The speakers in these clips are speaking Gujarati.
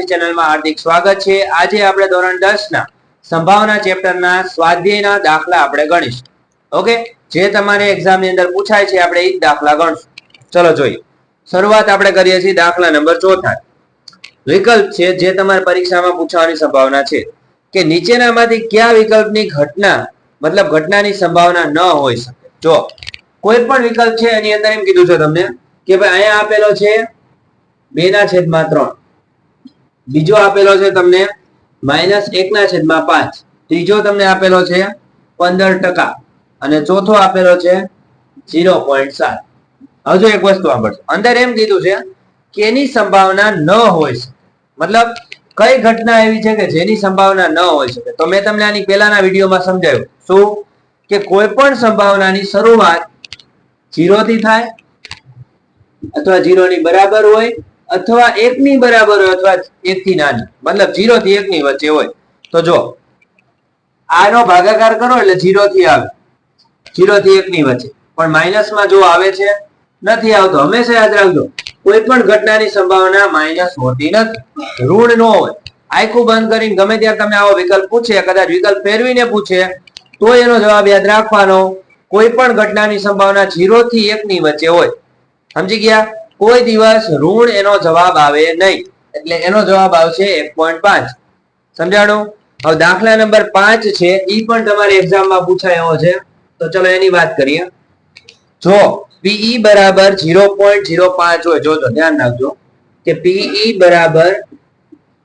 ચેનલમાં હાર્દિક સ્વાગત છે। આજે આપણે ધોરણ 10 ના સંભાવના ચેપ્ટરના સ્વાધ્યાયના દાખલા આપણે ગણીશું। ઓકે, જે તમારે એક્ઝામ ની અંદર પૂછાય છે આપણે એ દાખલા ગણશું। ચલો જોઈએ। શરૂઆત આપણે કરીએ છીએ દાખલા નંબર 4। વિકલ્પ છે જે તમારી પરીક્ષામાં પૂછવાની સંભાવના છે કે નીચેનામાંથી કયા વિકલ્પની ઘટના મતલબ ઘટનાની સંભાવના ન હોઈ શકે। જો કોઈ પણ વિકલ્પ છે એની અંદર એમ કીધું છે તમને કે ભાઈ અહીંયા આપેલો છે 2/3, બીજો આપેલો છે તમને -1/5, ત્રીજો તમને આપેલો છે 15% અને ચોથો આપેલો છે 0.7। હજુ એક વસ્તુ સાંભળજો, અંદર એમ કીધું છે કે એની સંભાવના ન હોય શકે, મતલબ કઈ ઘટના એવી છે કે જેની સંભાવના ન હોય શકે। તો મેં તમને આની પહેલાના વિડીયોમાં સમજાવ્યું શું કે કોઈ પણ સંભાવનાની શરૂઆત 0 થી થાય અથવા 0 ની બરાબર હોય અથવા 1 ની બરાબર હોય અથવા 1 થી નાની, મતલબ 0 થી 1 ની વચ્ચે હોય। તો જો આનો ભાગાકાર કરો એટલે 0 થી આવે, 0 થી 1 ની વચ્ચે, પણ માઇનસમાં જો આવે છે નથી આવતો। હંમેશા યાદ રાખજો કોઈ પણ ઘટનાની સંભાવના માઇનસ હોતી નથી, ઋણ ન હોય। આખું બંધ કરીને ગમે ત્યારે તમે આવો વિકલ્પ પૂછે, કદાચ વિકલ્પ ફેરવીને પૂછે તો એનો જવાબ યાદ રાખવાનો, કોઈ પણ ઘટનાની સંભાવના 0 થી 1 ની વચ્ચે હોય। સમજી ગયા? કોઈ દિવસ ઋણ એનો જવાબ આવે નહીં, એટલે એનો જવાબ આવશે 1.5। સમજાણું? હવે દાખલા નંબર 5 છે, ઈ પણ તમારી એક્ઝામમાં પૂછાયો છે, તો ચલો એની વાત કરીએ। જો PE બરાબર 0.05 હોય, જોજો ધ્યાન રાખજો કે PE બરાબર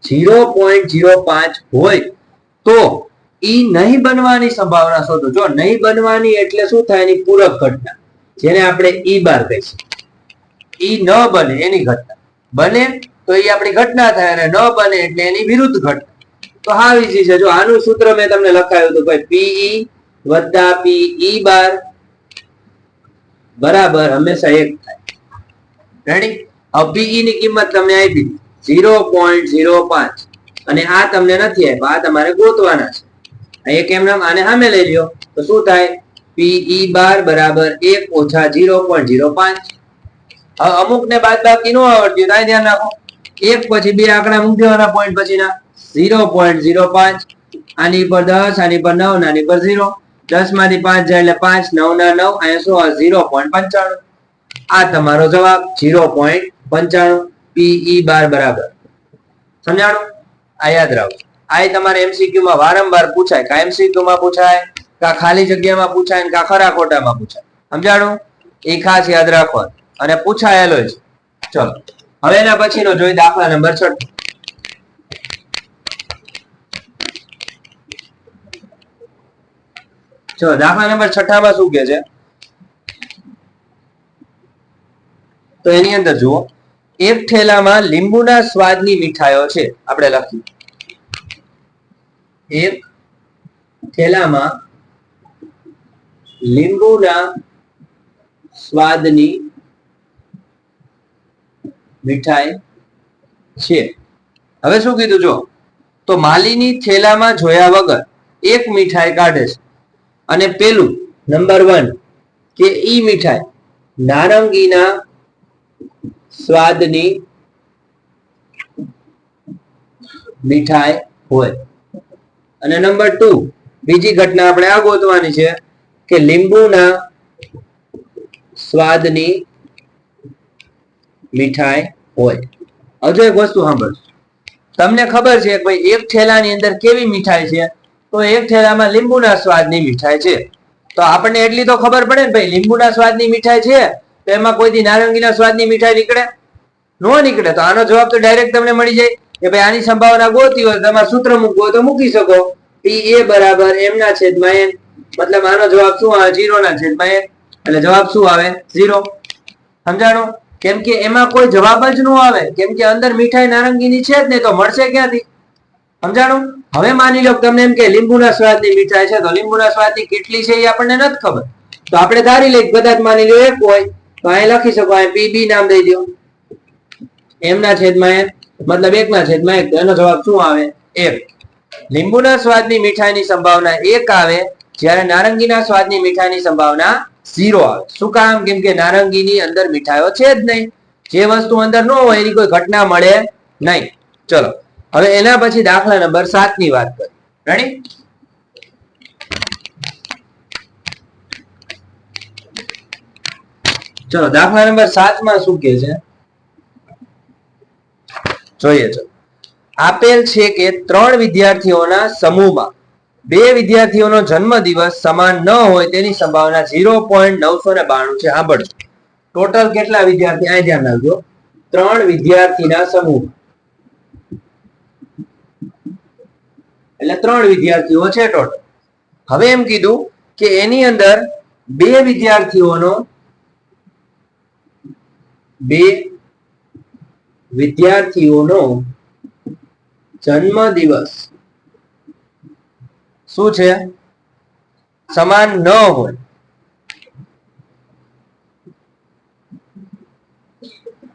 0.05 હોય તો ઈ નહીં બનવાની સંભાવના શોધો। જો નહીં બનવાની એટલે શું થાય? એની પૂરક ઘટના, જેને આપણે E બાર કહીશું। ઈ ન બને એની ઘટના, બને તો ઈ આપણી ઘટના થાય અને ન બને એટલે એની વિરુદ્ધ ઘટના। તો હા ઈઝી છે, જો આનું સૂત્ર મેં તમને લખાયું હતું ભાઈ, PE વત્તા PE બાર બરાબર હંમેશા 1 થાય। રેડી? હવે PE ની કિંમત તમને આપી 0.05 અને આ તમને નથી આપ્યા, આ તમારે ગોતવાના છે। એક એમ નામ આને સામે લઈ લ્યો તો શું થાય? PE બાર બરાબર 1 ઓછા 0.05। હવે અમુક ને બાદબાકી ન આવડતી હોય, ધ્યાન રાખો, 1 પછી 2 આંકડા મૂકી દેવાના, પોઈન્ટ પછીના 0.05, આની પર 10, આની પર 9, આની પર 0, 10 માંથી 5 જાય એટલે 5, 9 ના 9, અહીંયા શું 0.95। આ તમારો જવાબ 0.95 PE બાર બરાબર। સમજાણું? આ યાદ રાખો, આ તમારે MCQ માં વારંવાર પૂછાય, કા MCQ માં પૂછાય, કા ખાલી જગ્યામાં પૂછાય, કા ખરા ખોટામાં પૂછાય। સમજાણું? એ ખાસ યાદ રાખવાનું અને પૂછાયેલો છે। ચલો હવે એના પછીનો જોઈએ દાખલા નંબર 6। ચલો દાખલા નંબર 6 માં શું કે છે તો એની અંદર જુઓ, એક થેલામાં લીંબુના સ્વાદની મીઠાઈઓ છે, આપણે લખ્યું એક થેલામાં લીંબુના સ્વાદની મીઠાઈ છે। હવે શું કીધું જો, તો માલિની થેલામાં જોયા વગર એક મીઠાઈ કાઢે છે અને પેલું નંબર 1 કે ઈ મીઠાઈ નારંગીના સ્વાદની મીઠાઈ હોય અને નંબર 2 બીજી ઘટના આપણે આ ગોતવાની છે કે લીંબુના સ્વાદની મીઠાઈ હોય। હજુ એક વસ્તુ સાંભળો, તમને ખબર છે કે ભાઈ એક થેલાની અંદર કેવી મીઠાઈ છે? તો એક થેલામાં લીંબુના સ્વાદની મીઠાઈ છે, તો આપણને એટલી તો ખબર પડે ને ભાઈ, લીંબુના સ્વાદની મીઠાઈ છે તો એમાં કોઈથી નારંગીના સ્વાદની મીઠાઈ નીકળે? નો નીકળે। તો આનો જવાબ તો ડાયરેક્ટ તમને મળી જાય કે ભાઈ આની સંભાવના ગોતી હોય, તમારે સૂત્ર મૂકવું હોય તો મૂકી શકો, PA બરાબર m ના છેદમાં n, મતલબ આનો જવાબ શું આવે? 0 ના છેદમાં n, એટલે જવાબ શું આવે? 0। સમજાણું? કેમ કે એમાં કોઈ જવાબ જ ન આવે, કેમ કે અંદર મીઠાઈ નારંગીની છે જ નહીં, તો મળશે ક્યાંથી? સમજાણું? હવે માની લો તમને એમ કે લીંબુના સ્વાદની મીઠાઈ છે, તો લીંબુના સ્વાદની કેટલી છે એ આપણને નથી ખબર, તો આપણે ધારી લઈએ કદાચ માની લો 1 હોય તો અહીં લખી શકો, અહીં PB નામ દઈ દો, m ના છેદમાં n, મતલબ 1 ના છેદમાં 1, તો એનો જવાબ શું આવે? 1। લીંબુના સ્વાદની મીઠાઈની સંભાવના 1 આવે, જ્યારે નારંગીના સ્વાદની મીઠાઈની સંભાવના 0 આવે। શું કામ? કેમ કે નારંગીની અંદર મીઠાઈઓ છે જ નહીં, જે વસ્તુ અંદર ન હોય એની કોઈ ઘટના મળે નહીં। ચલો હવે એના પછી દાખલા નંબર 7 ની વાત કરીએ. રેડી? ચલો દાખલા નંબર 7 માં શું કહે છે જોઈએ. ચલો આપેલ છે કે 3 વિદ્યાર્થીઓના સમૂહમાં 2 વિદ્યાર્થીઓનો જન્મદિવસ સમાન ન હોય તેની સંભાવના 0.992 છે. સાંભળો, ટોટલ કેટલા વિદ્યાર્થી? આ ધ્યાન રાખજો. 3 વિદ્યાર્થીના સમૂહ એટલે 3 વિદ્યાર્થીઓ છે ટોટલ. હવે એમ કીધું કે એની અંદર 2 વિદ્યાર્થીઓનો જન્મદિવસ શું છે? સમાન ન હોય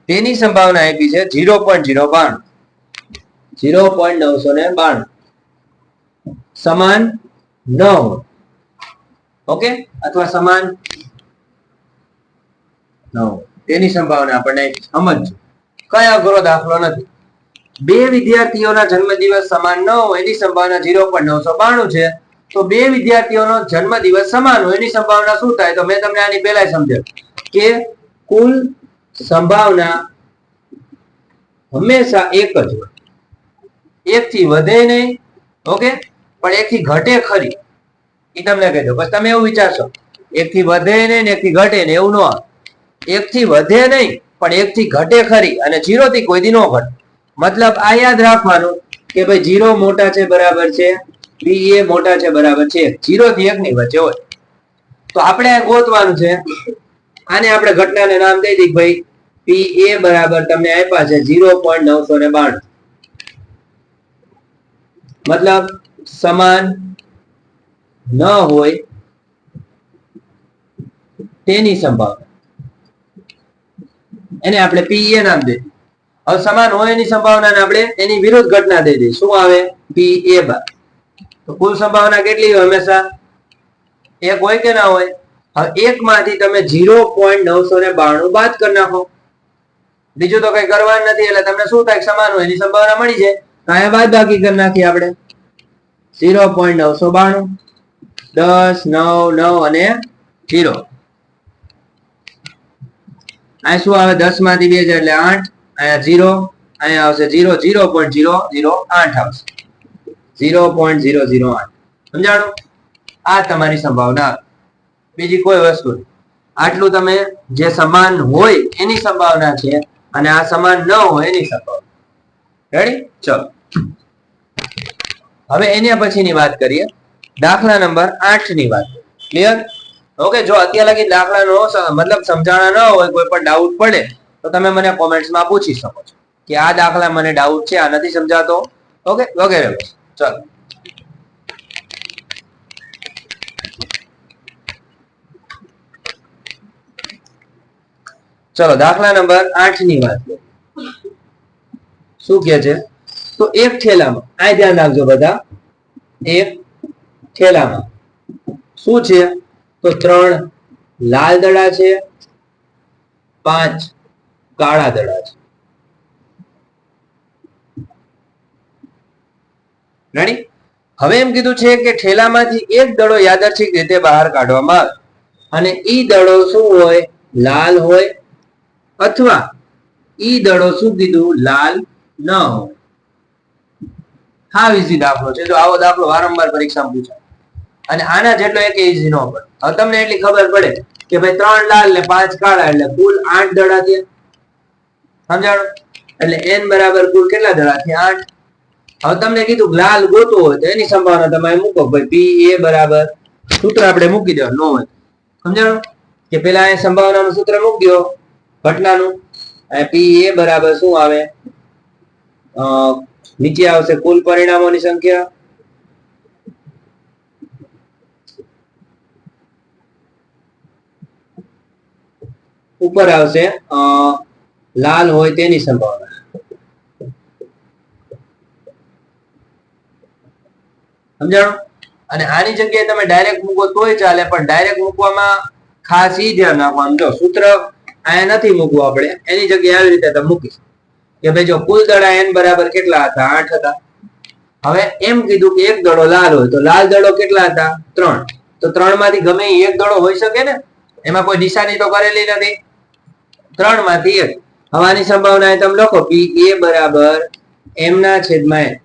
તેની સંભાવના આપી છે 0.992. સમાન ન હોય, ઓકે, અથવા સમાન ન હોય તેની સંભાવના આપણને સમજજો. કઈ અઘરો દાખલો નથી. 2 વિદ્યાર્થીઓના જન્મદિવસ સમાન ન હોય એની સંભાવના 0.992 છે. તો 2 વિદ્યાર્થીઓનો જન્મદિવસ સમાન હોય એની સંભાવના શું થાય? તો મેં તમને આની પહેલા સમજાવ્યું કે કુલ સંભાવના હંમેશા એક જ હોય, એક થી વધે નહીં, ઓકે, પણ એક થી ઘટે ખરી. એ તમને કહી દો. બસ તમે એવું વિચારશો એક થી વધે નહીં ને એક થી ઘટે ને, એવું ન આવે. એક થી વધે નહીં પણ એક થી ઘટે ખરી, અને 0 થી કોઈ દી ન ઘટે. મતલબ આ યાદ રાખવાનું કે ભાઈ 0 મોટા છે બરાબર છે, PA મોટા છે બરાબર છે, 0 થી 1 ની વચ્ચે હોય. તો આપણે આ ગોતવાનું છે. આને આપણે ઘટનાને નામ દઈ દઈએ ભાઈ PA બરાબર તમને આપ્યા છે 0.992. મતલબ સમાન ન હોય તેની સંભાવના, એને આપણે PA નામ દે. હવે સમાન હોય એની સંભાવનાને આપણે એની વિરુદ્ધ ઘટના દઈ દઈએ. શું આવે? PA બાર. તો કુલ સંભાવના કેટલી હોય? હંમેશા એક હોય કે ના હોય? હવે એક માંથી તમે 0.992 બાદ કરી નાખો. બીજું તો કઈ કરવાનું નથી. એટલે તમને શું થાય? સમાન હોય એની સંભાવના મળી જાય. કાંઈ બાદ બાકી કરી નાખીએ આપણે. 0.992 10 9 9 અને 0. આ શું આવે? 10 માંથી 2 એટલે 8. અહીંયા 0, અહીંયા આવશે 0. 0.008 આવશે. 0.008. સમજાણું? આ તમારી સંભાવના. બીજી કોઈ વસ્તુ નહીં. આટલું તમે જે સમાન હોય એની સંભાવના છે, અને આ સમાન ન હોય એની સંભાવના. રેડી? ચલો હવે એના પછીની વાત કરીએ. દાખલા નંબર 8 ની વાત. ક્લિયર? ઓકે. જો અત્યાર લગી દાખલાનો મતલબ સમજાણા ન હોય, કોઈ પણ ડાઉટ પડે તો તમે મને કોમેન્ટ્સમાં પૂછી શકો છો કે આ દાખલા મને ડાઉટ છે, આ નથી સમજાતો, ઓકે, વગેરે. ચલો ચલો દાખલા નંબર 8 ની વાત કરીએ. શું કે છે? તો એક થેલામાં, આ ધ્યાન રાખજો બધા, એક થેલામાં શું છે? તો 3 લાલ દડા છે, 5 કાળા દડા છે. રેડી? હવે એમ કીધું છે કે થેલામાંથી એક દડો યાદચ્છિક રીતે બહાર કાઢવામાં આવે, અને ઈ દડો શું હોય? લાલ હોય, અથવા ઈ દડો શું કીધું? લાલ ન હોય. હા, ઈઝી દાખલો છે. જો આવો દાખલો વારંવાર પરીક્ષામાં પૂછાય, અને આના જેટલો એક ઈઝી ન પડે. હવે તમને એટલી ખબર પડે કે ભાઈ 3 લાલ ને 5 કાળા એટલે કુલ 8 દડા થયા. સમજાણો? એટલે n બરાબર કુલ કેટલા દડા થયા? 8. હવે તમને કીધું લાલ ગોતવો હોય તો એની સંભાવના તમે મૂકો. ભાઈ PA બરાબર સૂત્ર આપણે મૂકી દેવાનું. ન હોય સમજાણો? કે પેલા અહીં સંભાવનાનું સૂત્ર મૂકી દો ઘટનાનું. PA બરાબર શું આવે? નીચે આવશે કુલ પરિણામોની સંખ્યા, ઉપર આવશે લાલ હોય તેની સંભાવના. સમજાણો? અને આની જગ્યાએ તમે ડાયરેક્ટ મૂકો તોય ચાલે, પણ ડાયરેક્ટ મૂકવામાં ખાસ ઈ ધ્યાન રાખવાનું. જો સૂત્ર અહીંયા નથી મૂકવું આપણે, એની જગ્યાએ આવી રીતે તમે મૂકી. કે ભાઈ જો કુલ દડા n બરાબર કેટલા હતા? 8 હતા. હવે એમ કીધું કે એક દડો લાલ હોય તો લાલ દડો કેટલા હતા? 3. તો 3 માંથી ગમે એક દડો હોઈ શકે ને, એમાં કોઈ નિશાની તો કરેલી નથી. 3 માંથી એક. હવે આની સંભાવના તમે લખો p a બરાબર m ના છેદમાં n.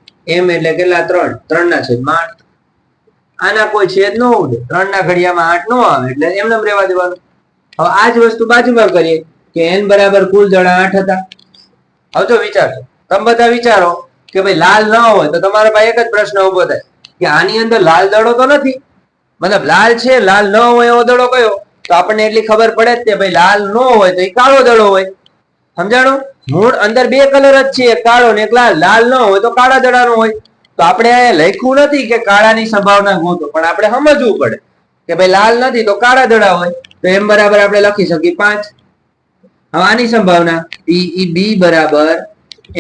m એટલે કેટલા? 3. 3 ના છેદમાં 8. આના કોઈ છેદ ન ઉડે, 3 ના ઘડિયામાં 8 ન આવે એટલે એમને રહેવા દેવાનું. હવે આ જ વસ્તુ બાજુમાં કરીએ કે n બરાબર કુલ દડા 8 હતા. હવે જો વિચારજો, તમે બધા વિચારો કે ભાઈ લાલ ન હોય તો તમારા પાસે એક જ પ્રશ્ન ઉભો થાય કે આની અંદર લાલ દડો તો નથી, મતલબ લાલ છે, લાલ ન હોય એવો દડો કયો? તો આપણને એટલી ખબર પડે જ કે ભાઈ લાલ ન હોય તો એ કાળો દડો હોય. સમજાણું? મૂળ અંદર બે કલર જ છે, એક કાળો ને એક લાલ. લાલ ન હોય તો કાળા દડાનો હોય. તો આપણે લખ્યું નથી કે કાળાની સંભાવના ગોતો, પણ આપણે સમજવું પડે કે ભાઈ લાલ નથી તો કાળા દડા હોય. તો એમ બરાબર આપણે લખી શકીએ 5. હવે આની સંભાવના b બરાબર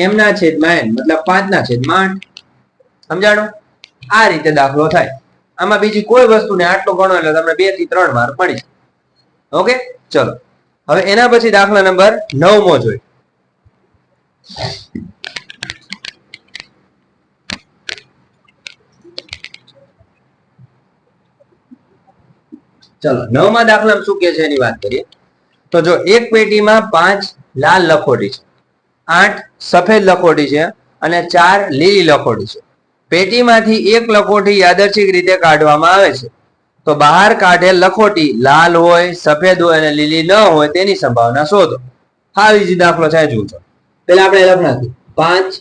m ના છેદમાં n, મતલબ 5 ના છેદમાં 8. સમજાણું? આ રીતે દાખલો થાય. આમાં બીજી કોઈ વસ્તુ ને આટલો ગણો એટલે તમને 2 થી 3 માર્ક મળી. ઓકે, ચલો હવે એના પછી દાખલા નંબર 9મો જોઈએ. ચલો 9મા દાખલામાં શું કે છે એની વાત કરીએ. તો જો એક પેટીમાં 5 લાલ લખોટી છે, 8 સફેદ લખોટી છે અને 4 લીલી લખોટી છે. પેટીમાંથી એક લખોટી યાદચ્છિક રીતે કાઢવામાં આવે છે. તો બહાર કાઢેલ લખોટી લાલ હોય, સફેદ હોય અને લીલી ન હોય તેની સંભાવના શોધો. હા, બીજી દાખલો છે, જોજો. પેલા આપણે લખ નાખી 5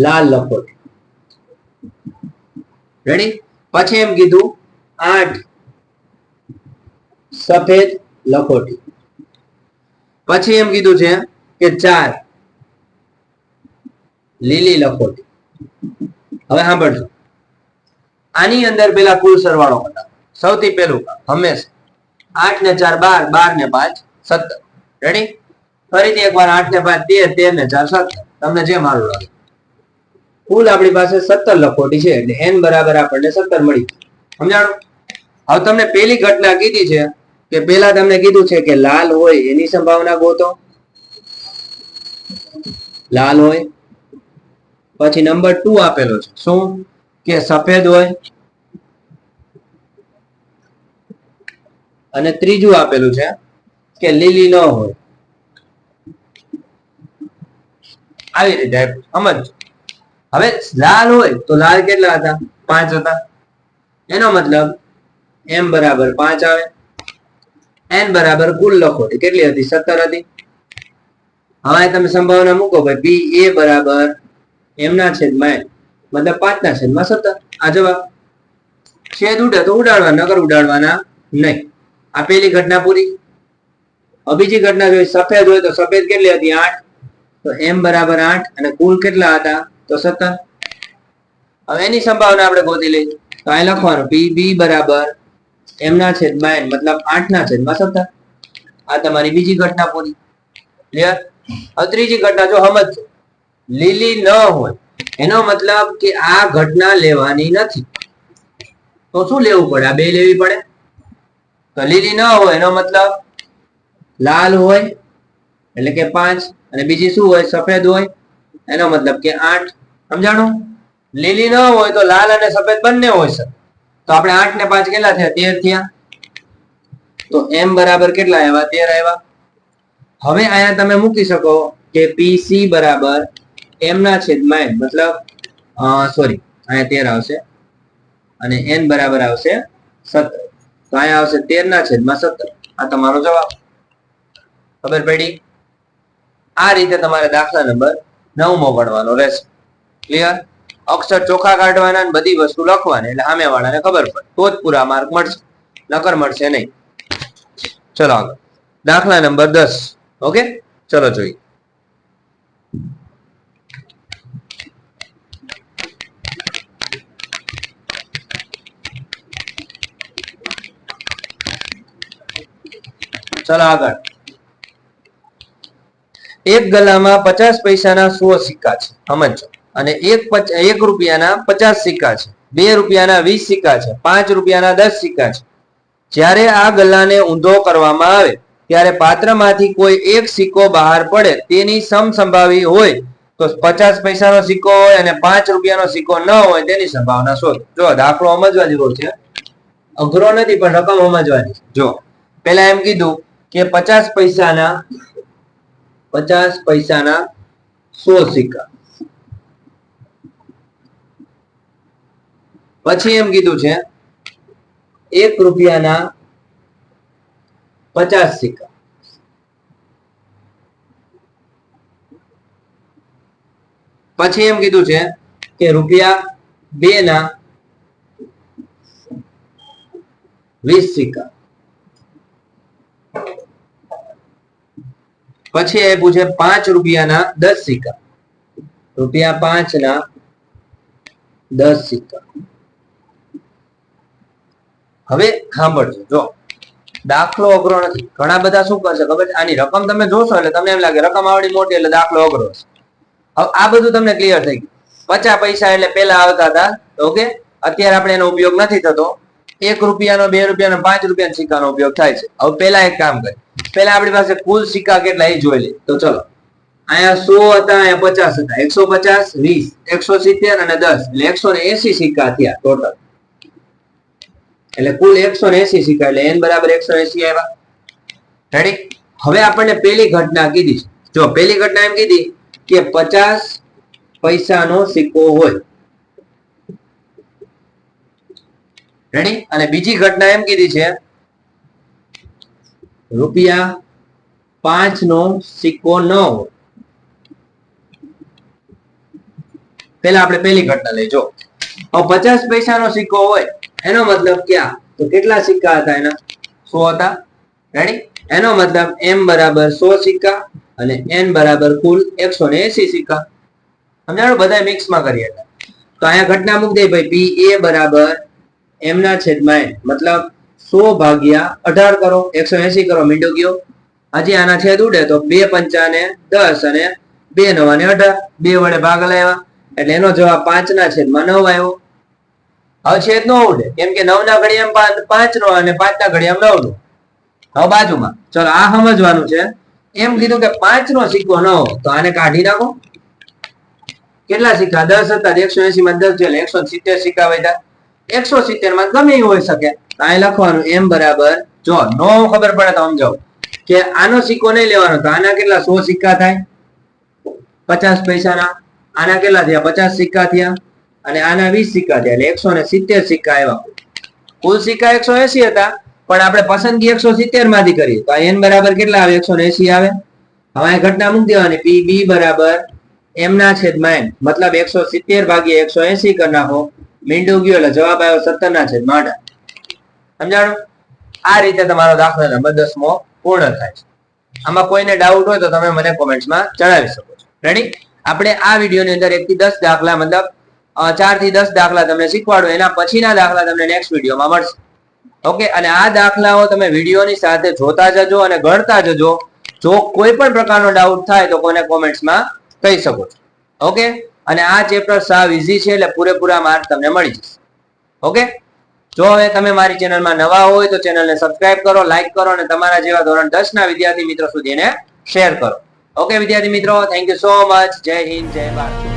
લાલ લખોટી. રેડી? પછી એમ કીધું 8 સફેદ લખોટી. પછી એમ કીધું છે કે 4 લીલી લખોટી. હવે સાંભળજો, આની અંદર પેલા કુલ સરવાળો બતાવો. સૌથી પહેલું હંમેશા 8 ને 4 12, 12 ને 5 17. રેડી? ફરીથી એકવાર 8 ને 5 13, 13 ને 4 17. તમને જે મારું લાગે. કુલ આપણી પાસે 17 લખોટી છે એટલે n બરાબર આપણને 17 મળી. સમજાણું? હવે તમને પેલી ઘટના કીધી છે કે પેલા તમને કીધું છે કે લાલ હોય એની સંભાવના ગોતો. લાલ હોય. પછી નંબર 2 આપેલો છે શું? કે સફેદ હોય. અને ત્રીજું આપેલું છે કે લીલી ન હોય. આવી રીતે સમજ. હવે લાલ હોય તો લાલ કેટલા હતા? 5 હતા. એનો મતલબ m બરાબર 5 આવે. n બરાબર કુલ લખોટી કેટલી હતી? 17 હતી. હવે તમે સંભાવના મૂકો ભાઈ p a બરાબર m ના છેદમાં n, મતલબ 5 ના છેદમાં 17. આ જવાબ. છેદ ઉડે તો ઉડાડવા, નકર ઉડાડવાના નહીં. આ પેલી ઘટના પૂરી. હવે બીજી ઘટના જોઈ. સફેદ હોય તો સફેદ કેટલી હતી? 8. તો m બરાબર 8 અને કુલ કેટલા હતા? તો 17. હવે એની સંભાવના આપણે ગોતી લઈએ. તો અહીં લખવાનું p b બરાબર m ના છેદમાં n, મતલબ 8 ના છેદમાં 17. આ તમારી બીજી ઘટના પૂરી. ક્લિયર? હવે ત્રીજી ઘટના જો સમજજો. લીલી ન હોય એનો મતલબ કે આ ઘટના લેવાની નથી. તો શું લેવું પડે? આ બે લેવી પડે. તો લીલી ન હોય એનો મતલબ લાલ હોય એટલે કે 5, અને બીજી શું હોય? સફેદ હોય એનો મતલબ કે 8. સમજાણું? લીલી ન હોય તો લાલ અને સફેદ બંને હોય છે. તો આપણે 8 ને 5 કેટલા થયા? 13 થયા. તો m બરાબર કેટલા આવ્યા? 13 આવ્યા. હવે અહીંયા તમે મૂકી શકો કે pc બરાબર m ના છેદમાં n, મતલબ સોરી અહીંયા 13 આવશે અને n બરાબર આવશે 17. તો અહીંયા આવશે 13 ના છેદમાં 17. આ તમારો જવાબ. ખબર પડી? આ રીતે તમારે દાખલા નંબર 9મો ગણવાનો રહેશે. ક્લિયર? અક્ષર ચોખ્ખા કાઢવાના અને બધી વસ્તુ લખવાની એટલે સામેવાળાને ખબર પડે તો જ પૂરા માર્ક મળશે, નકર મળશે નહીં. ચલો આગળ દાખલા નંબર 10. ઓકે, ચલો જોઈએ. ચલો આગળ. એક ગલામાં 50 પૈસાના 100 સિક્કા છે. સમજો. અને 1 રૂપિયાના 50 સિક્કા છે, 2 રૂપિયાના 20 સિક્કા છે, 5 રૂપિયાના 10 સિક્કા છે. જ્યારે આ ગલ્લાને ઊંધો કરવામાં આવે ત્યારે પાત્રમાંથી કોઈ એક સિક્કો બહાર પડે તેની સમસંભાવી હોય તો 50 પૈસાનો સિક્કો હોય અને 5 રૂપિયાનો સિક્કો ન હોય તેની સંભાવના શોધો. જો દાખલો સમજવા જેવો છે, અઘરો નથી પણ રકમ સમજવાની. જો પહેલા એમ કીધું કે 50 પૈસાના 100 સિક્કા, પછી એમ કીધું છે 1 રૂપિયાના 50 સિક્કા, પછી એમ કીધું છે કે રૂપિયા 2 ના 20 સિક્કા, પછી આપ્યું છે 5 રૂપિયાના 10 સિક્કા, રૂપિયા 5 ના 10 સિક્કા. હવે સાંભળજો, જો દાખલો અઘરો નથી. ઘણા બધા શું કરશે ખબર છે, આની રકમ તમે જોશો એટલે તમને એમ લાગે રકમ આવડી મોટી એટલે દાખલો અઘરો છે. હવે આ બધું તમને ક્લિયર થઈ ગયું. 50 પૈસા એટલે પેલા આવતા હતા, ઓકે. અત્યારે આપણે એનો ઉપયોગ નથી થતો. 1 રૂપિયાનો 2 રૂપિયાનો 5 રૂપિયાના સિક્કાનો ઉપયોગ થાય છે. હવે પેલા એક કામ કરીએ, પેલા આપણી પાસે કુલ સિક્કા કેટલા એ જોઈ લઈએ. તો ચલો, અહીંયા 100 હતા, અહીંયા 50 હતા. 150, 20, 170 અને 10 એટલે 180 સિક્કા થયા ટોટલ. એટલે કુલ 180 સિક્કા એટલે n બરાબર 180 આવ્યા. રેડી? હવે આપણને પેલી ઘટના કીધી છે. જો પેલી ઘટના એમ કીધી કે 50 પૈસાનો સિક્કો હોય. રેડી? અને બીજી ઘટના એમ કીધી છે રૂપિયા 5 નો સિક્કો ન હોય. પેલા આપણે પેલી ઘટના લઈ. જો 50 પૈસાનો સિક્કો હોય એનો મતલબ ક્યાં, તો કેટલા સિક્કા હતા એના? 100 હતા. રેડી? એનો મતલબ m બરાબર 100 સિક્કા અને n બરાબર કુલ 180 સિક્કા. સમજાણું? બધા મિક્સમાં કરીએ. તો અહીંયા ઘટના મૂકી દે ભાઈ, p a બરાબર m ના છેદમાં n, મતલબ 100 ભાગ્યા 18 કરો, 180 કરો, મીંડો ગયો. હજી આના છેદ ઉડે તો 2 પંચા ને 10 અને 2 નવા ને 18, 2 વડે ભાગ લાવ્યા એટલે એનો જવાબ 5 ના છેદમાં 9 આવ્યો. હવે છેદ નો ઉડે કેમ કે 9 ના ઘડિયામાં 5 નો અને 5 ના ઘડિયામાં 9 નો. હવે બાજુમાં ચલો આ સમજવાનું છે. એમ કીધું કે 5 નો સિક્કો ન હોય તો આને કાઢી નાખો. કેટલા સિક્કા? 10 હતા, 180 માં 10 એટલે 170 સિક્કા વધ્યા. 170 માં ગમે એ હોઈ શકે. અહીં લખવાનું m બરાબર, જો નો ખબર પડે તો સમજાવો કે આનો સિક્કો નહીં લેવાનો તો આના કેટલા 100 સિક્કા થાય 50 પૈસાના. આના કેટલા થયા? 50 સિક્કા થયા. અને આના 20 સિક્કા થયા એટલે 170 સિક્કા આવ્યા. કુલ સિક્કા 180 હતા પણ આપણે પસંદગી 170 માંથી કરી તો n બરાબર કેટલા આવે? 180 આવે. હવે આ ઘટના મૂકી દેવાની, p b બરાબર m ના છેદમાં n, મતલબ 170 ભાગ્યા 180 કરી નાખો, મીંડું ગયું એટલે જવાબ આવ્યો 17 ના છેદમાં 18. સમજાણું? આ રીતે તમારો દાખલા નંબર 10મો પૂર્ણ થાય છે. આમાં કોઈને ડાઉટ હોય તો તમે મને કોમેન્ટ્સમાં જણાવી શકો છો. રેડી? આપણે આ વિડીયોની અંદર 1 થી 10 દાખલા, મતલબ 4 થી 10 દાખલા તમને શીખવાડો. એના પછીના દાખલા તમને નેક્સ્ટ વિડીયોમાં મળશે. ઓકે? અને આ દાખલાઓ તમે વિડીયોની સાથે જોતા જજો અને ગણતા જજો. જો કોઈ પણ પ્રકારનો ડાઉટ થાય તો કોને કોમેન્ટ્સમાં કહી શકો છો. ઓકે? અને આ ચેપ્ટર સાવ ઈઝી છે એટલે પૂરેપૂરા માર્ક તમને મળી જશે. ઓકે? જો હવે તમે મારી ચેનલમાં નવા હોય તો ચેનલને સબસ્ક્રાઇબ કરો, લાઈક કરો અને તમારા જેવા ધોરણ 10 ના વિદ્યાર્થી મિત્રો સુધી એને શેર કરો. ઓકે વિદ્યાર્થી મિત્રો, થેન્ક યુ સો મચ. જય હિન્દ, જય ભારત.